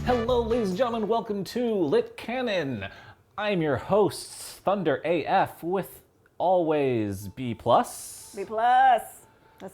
Hello, ladies and gentlemen. Welcome to Lit Canon. I'm your host, ThunderAF, with always B+. B+. That's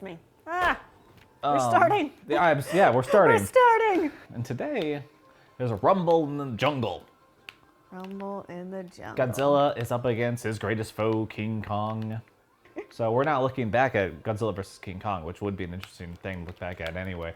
me. We're starting. Yeah, we're starting. We're starting. And today, there's a rumble in the jungle. Rumble in the jungle. Godzilla is up against his greatest foe, King Kong. So we're not looking back at Godzilla versus King Kong, which would be an interesting thing to look back at anyway.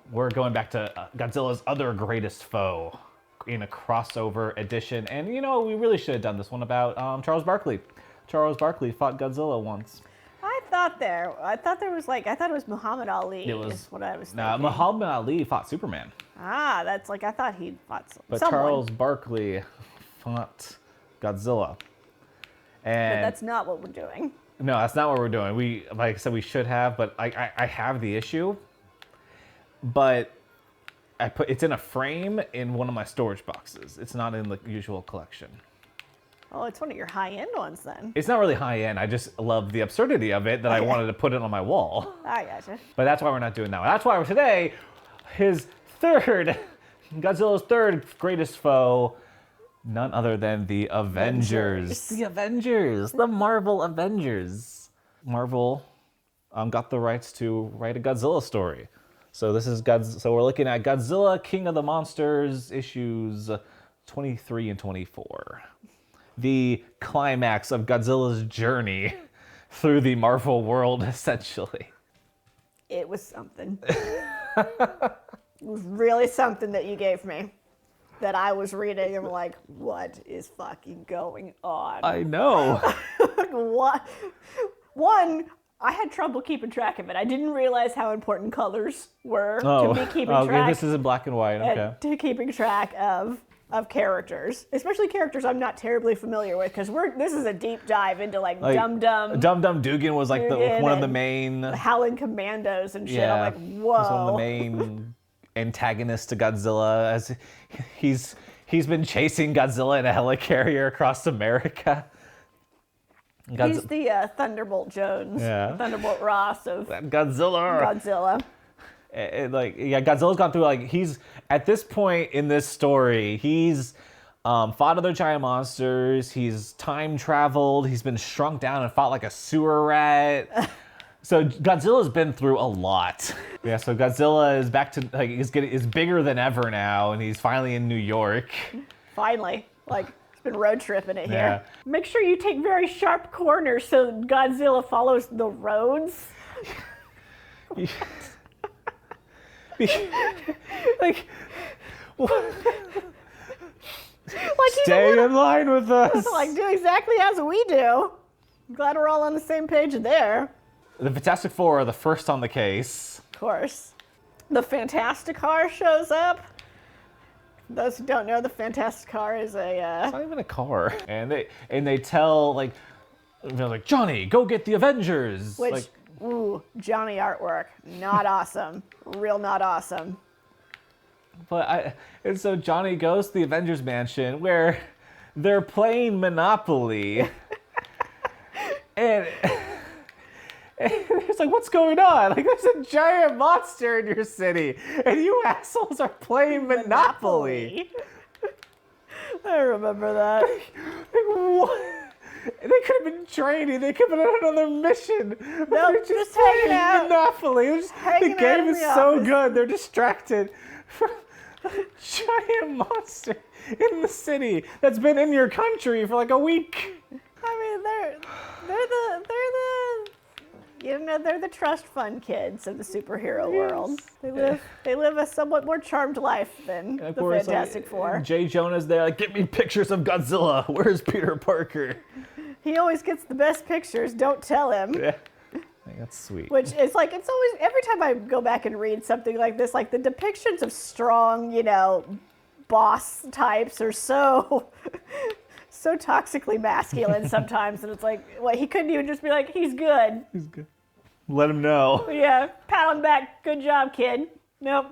We're going back to Godzilla's other greatest foe in a crossover edition. And you know, we really should have done this one about Charles Barkley. Charles Barkley fought Godzilla once. I thought it was Muhammad Ali. Is what I was thinking. Nah, Muhammad Ali fought Superman. That's like, I thought he fought But someone. Charles Barkley fought Godzilla. And But that's not what we're doing. no, that's not what we're doing. We, like I said, we should have, but I have the issue. But it's in a frame in one of my storage boxes. It's not in the usual collection. Oh, it's one of your high-end ones then. It's not really high end. I just love the absurdity of it that I wanted to put it on my wall. I gotcha. But that's why we're not doing that. That's why today, Godzilla's third greatest foe, none other than the Avengers. The Avengers, the Marvel Avengers. Marvel got the rights to write a Godzilla story. So so we're looking at Godzilla, King of the Monsters, issues 23 and 24. The climax of Godzilla's journey through the Marvel world, essentially. It was something. It was really something that you gave me. That I was reading and like, what is fucking going on? I know. What? One, I had trouble keeping track of it. I didn't realize how important colors were to me keeping track. Okay, this is in black and white. Okay. To keeping track of characters, especially characters I'm not terribly familiar with, because this is a deep dive into like Dum Dum. Dum Dum Dugan was like one of the main Howling Commandos and shit. Yeah, I'm like, whoa. was one of the main antagonists to Godzilla, as he's been chasing Godzilla in a helicarrier across America. He's the Thunderbolt Jones, Thunderbolt Ross of Godzilla. Godzilla's gone through, he's, at this point in this story, he's fought other giant monsters, he's time traveled, he's been shrunk down and fought like a sewer rat. So Godzilla's been through a lot. Yeah, so Godzilla is back to, is bigger than ever now, and he's finally in New York. Finally, he's been road tripping it here. Make sure you take very sharp corners so Godzilla follows the roads. Stay in line with us. Do exactly as we do. I'm glad we're all on the same page there. The Fantastic Four are the first on the case. Of course. The Fantastic Car shows up. Those who don't know, the Fantastic Car is It's not even a car. And they tell they're like, Johnny, go get the Avengers. Which, Johnny artwork, not awesome. Real not awesome. And so Johnny goes to the Avengers mansion where they're playing Monopoly. and it's like, what's going on? There's a giant monster in your city, and you assholes are playing Monopoly. I remember that. What? They could have been training. They could have been on another mission. Nope, they're just hanging out. Monopoly. The game is so good. They're distracted from a giant monster in the city that's been in your country for a week. I mean, they're the trust fund kids of the superhero world. They live a somewhat more charmed life than the Fantastic Four. Jay Jonah's there, get me pictures of Godzilla. Where's Peter Parker? He always gets the best pictures. Don't tell him. Yeah, that's sweet. Which is it's always, every time I go back and read something like this, the depictions of strong, boss types are so toxically masculine sometimes, and it's he couldn't even just be he's good. He's good. Let him know. Yeah, pat on back. Good job, kid. Nope,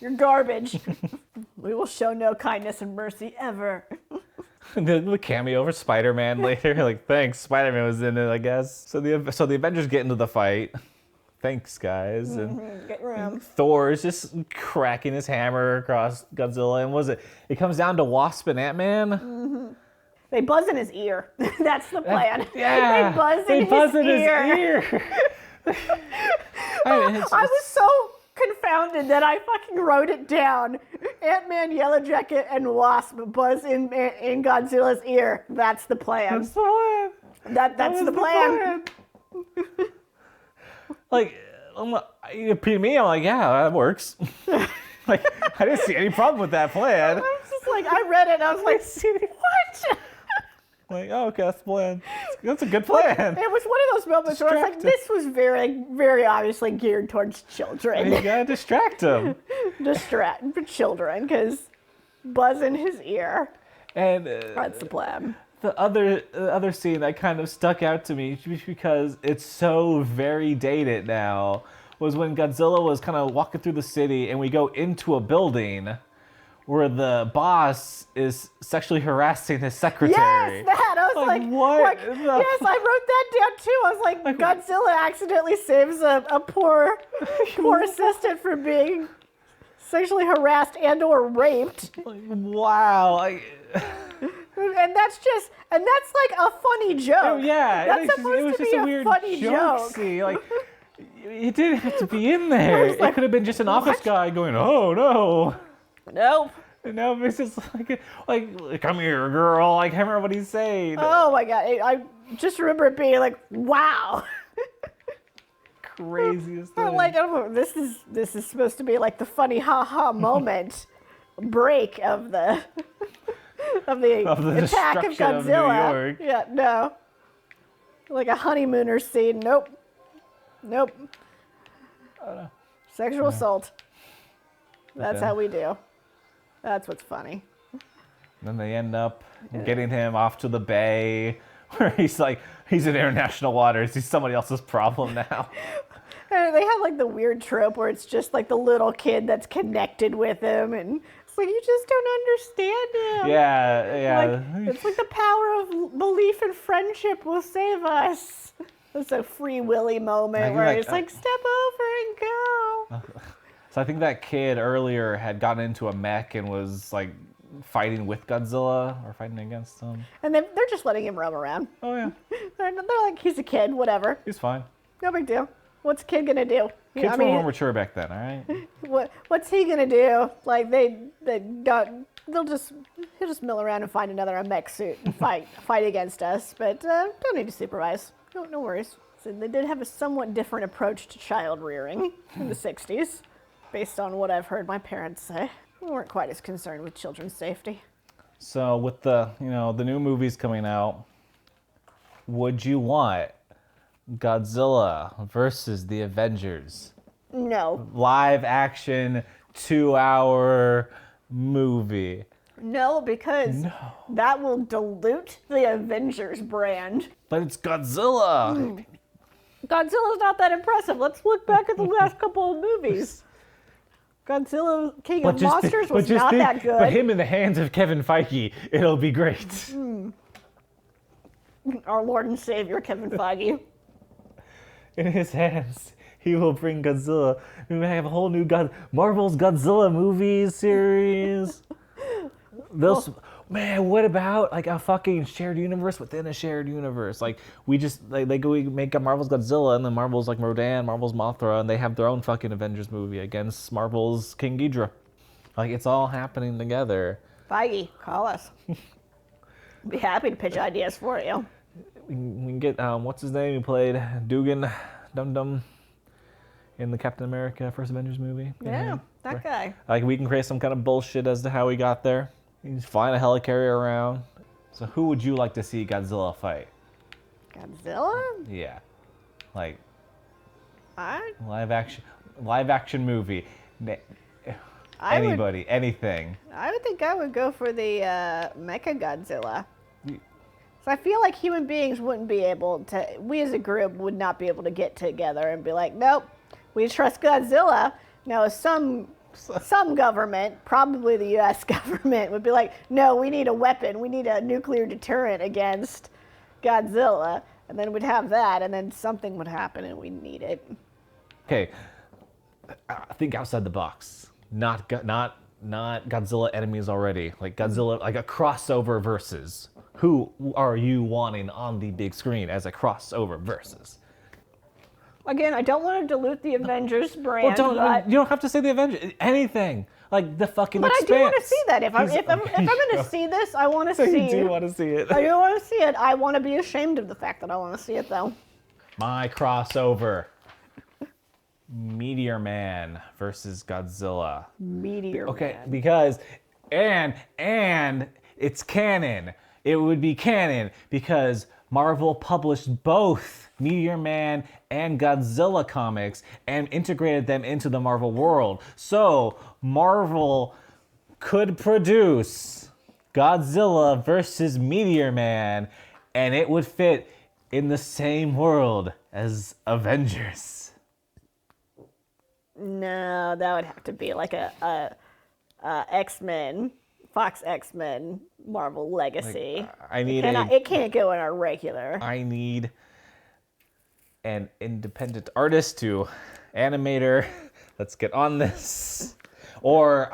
you're garbage. We will show no kindness and mercy ever. The cameo for Spider-Man later, thanks. Spider-Man was in it, I guess. So the Avengers get into the fight. thanks, guys. And Get room. Thor is just cracking his hammer across Godzilla. And it comes down to Wasp and Ant-Man? They buzz in his ear. That's the plan. Yeah. They buzz in his ear. I was so confounded that I fucking wrote it down. Ant-Man, Yellow Jacket, and Wasp buzz in Godzilla's ear. That's the plan. That's the plan. That's the plan. Like, to me, I'm like, yeah, that works. Like, I didn't see any problem with that plan. I was just like, I read it and I was like, what? Like, oh, okay, that's the plan. That's a good plan. It was one of those moments where I was like, this was very, very obviously geared towards children. You gotta distract them. Distract children, because buzz in his ear. And That's the plan. the other scene that kind of stuck out to me because it's so very dated now was when Godzilla was kind of walking through the city and we go into a building where the boss is sexually harassing his secretary. Yes, that. I was like what? Yes, I wrote that down too. I was like Godzilla accidentally saves a poor assistant from being sexually harassed and or raped. Wow. And that's like a funny joke. Oh, yeah. That's supposed to be a weird funny joke. Like, it didn't have to be in there. It could have been just an office guy going, oh, no. Nope. No, it's just like, come here, girl. Like, I can't remember what he's saying. Oh my god! I just remember it being like, wow. Craziest thing. Like, this is supposed to be like the funny ha-ha moment break of the attack of destruction of New Godzilla. York. Yeah, no. Like a honeymooner scene. Nope. Sexual assault. That's how we do. That's what's funny. Then they end up getting him off to the bay where he's in international waters. He's somebody else's problem now. And they have like the weird trope where it's just like the little kid that's connected with him, and it's like, you just don't understand him. Yeah. Like, it's like the power of belief and friendship will save us. It's a Free Willy moment where it's like, step over and go. So I think that kid earlier had gotten into a mech and was like fighting with Godzilla or fighting against him. And they're just letting him roam around. Oh yeah. They're like, he's a kid, whatever. He's fine. No big deal. What's a kid gonna do? Kids were more mature back then, all right? What's he gonna do? Like he'll just mill around and find another mech suit and fight against us. But don't need to supervise. No worries. So they did have a somewhat different approach to child rearing in the 60s, based on what I've heard my parents say. We weren't quite as concerned with children's safety. So with the new movies coming out, would you want Godzilla versus the Avengers? No. Live action 2-hour movie. No, because that will dilute the Avengers brand. But it's Godzilla. Godzilla's not that impressive. Let's look back at the last couple of movies. Godzilla, King of Monsters was not that good. But him in the hands of Kevin Feige, it'll be great. Our Lord and Savior, Kevin Feige. In his hands, he will bring Godzilla. We may have a whole new Marvel's Godzilla movie series. Man, what about like a fucking shared universe within a shared universe? Like we make a Marvel's Godzilla and then Marvel's like Rodan, Marvel's Mothra, and they have their own fucking Avengers movie against Marvel's King Ghidorah. Like it's all happening together. Feige, call us. Be happy to pitch ideas for you. We can get what's his name? He played Dugan Dum Dum in the Captain America First Avengers movie. Yeah, that guy. Like we can create some kind of bullshit as to how he got there. He's flying a helicarrier around. So who would you like to see Godzilla fight? Godzilla? Yeah, like I live action movie. Anybody, anything. I would think I would go for the Mecha Godzilla. So I feel like human beings wouldn't be able to. We as a group would not be able to get together and be like, nope, we trust Godzilla. Now some government, probably the U.S. government, would be like, no, we need a weapon. We need a nuclear deterrent against Godzilla. And then we'd have that, and then something would happen, and we'd need it. Okay, I think outside the box. Not Godzilla enemies already. Like Godzilla, like a crossover versus. Who are you wanting on the big screen as a crossover versus? Again, I don't want to dilute the Avengers brand, but... You don't have to say the Avengers. Anything. Like the fucking But Expanse. I do want to see that. If I'm going to see this, I want to see... You do want to see it. I do want to see it. I want to be ashamed of the fact that I want to see it, though. My crossover. Meteor Man versus Godzilla. Meteor Okay, Man. because... And it's canon. It would be canon because Marvel published both Meteor Man and Godzilla comics and integrated them into the Marvel world. So Marvel could produce Godzilla versus Meteor Man and it would fit in the same world as Avengers. No, that would have to be like a X-Men, Fox X-Men, Marvel Legacy. Like, it can't go in our regular. I need an independent artist to animator. Let's get on this. Or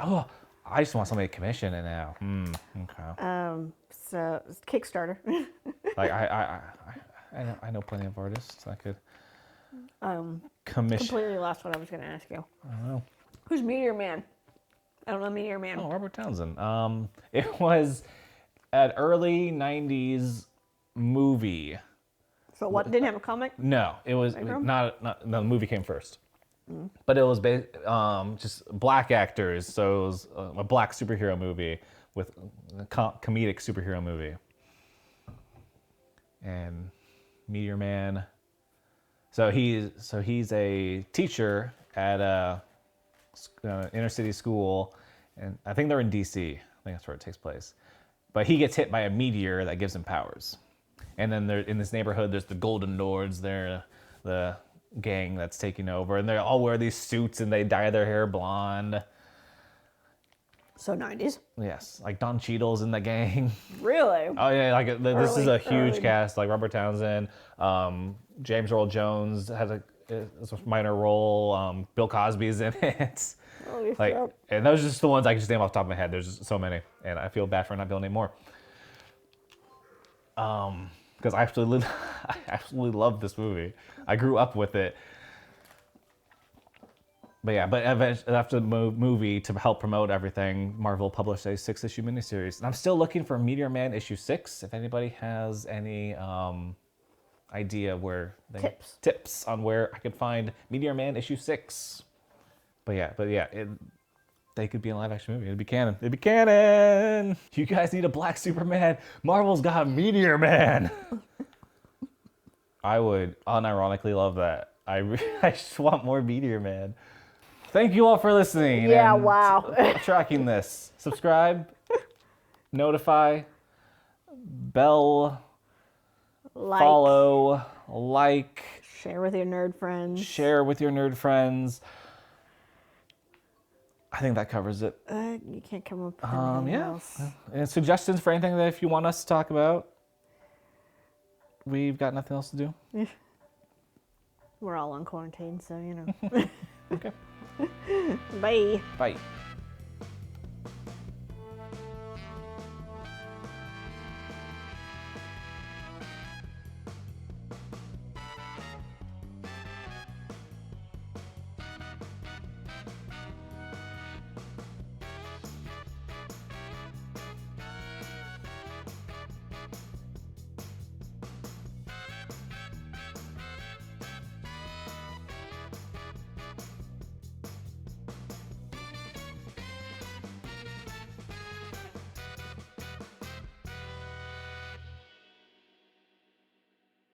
I just want somebody to commission it now. Okay. So Kickstarter. Like I know plenty of artists I could commission. Completely lost what I was going to ask you. I don't know. Who's Meteor Man? I don't know Meteor Man. Oh, Robert Townsend. It was an early '90s movie. So what? Didn't have a comic? No, it was not. No, the movie came first. But it was just black actors, so it was a black superhero movie with a comedic superhero movie. And Meteor Man. So he's a teacher at a inner city school, and I think they're in DC. I think that's where it takes place. But he gets hit by a meteor that gives him powers. And then in this neighborhood, there's the Golden Lords. They're the gang that's taking over, and they all wear these suits and they dye their hair blonde. So 90s. Yes, like Don Cheadle's in the gang. Really? Oh yeah, like this is a huge early. cast. Like Robert Townsend, James Earl Jones has a minor role. Bill Cosby's in it. Holy Like, crap. and those are just the ones I can just name off the top of my head. There's just so many, and I feel bad for not being any more. Because I absolutely love this movie. I grew up with it. But yeah, after the movie, to help promote everything, Marvel published a 6-issue miniseries. And I'm still looking for Meteor Man issue 6. If anybody has any idea where tips on where I could find Meteor Man issue 6. But yeah, they could be in a live action movie. It'd be canon. It'd be canon. You guys need a black Superman. Marvel's got Meteor Man. I would unironically love that. I just want more Meteor Man. Thank you all for listening. Yeah, and wow. tracking this. Subscribe, notify, bell, follow, like. Share with your nerd friends. Share with your nerd friends. I think that covers it. You can't come up with anything else. And suggestions for anything that if you want us to talk about. We've got nothing else to do. We're all on quarantine, so you know. Okay. Bye. Bye.